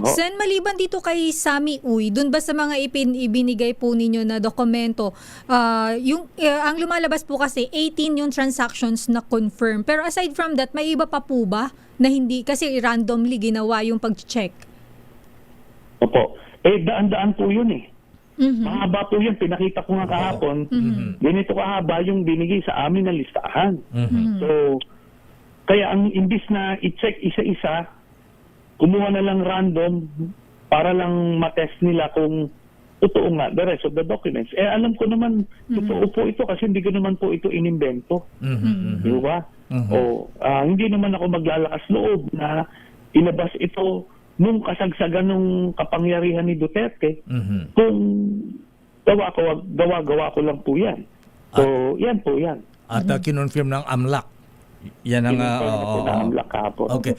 Ho. Sen, maliban dito kay Sammy Uy, dun ba sa mga ibinigay po ninyo na dokumento, ang lumalabas po kasi 18 yung transactions na confirm. Pero aside from that, may iba pa po ba na hindi, kasi randomly ginawa yung pag-check? Opo. Daan-daan po yun eh. Mhm. Mahaba po yun. Pinakita ko nga kahapon. Ganito kahaba yung binigay sa amin na listahan. So, kaya ang imbis na i-check isa-isa, kumuha na lang random para lang matest nila kung totoo nga the rest of the documents. Alam ko naman, totoo po ito kasi hindi ko naman po ito inimbento. Di ba? Hindi naman ako maglalakas loob na ilabas ito nung kasagsagan ng kapangyarihan ni Duterte. Kung gawa ko lang po yan. So, yan po yan. At kinonfirm ng AMLAC. Yan ang... Kinonfirm na po na AMLAC kahapon. Okay.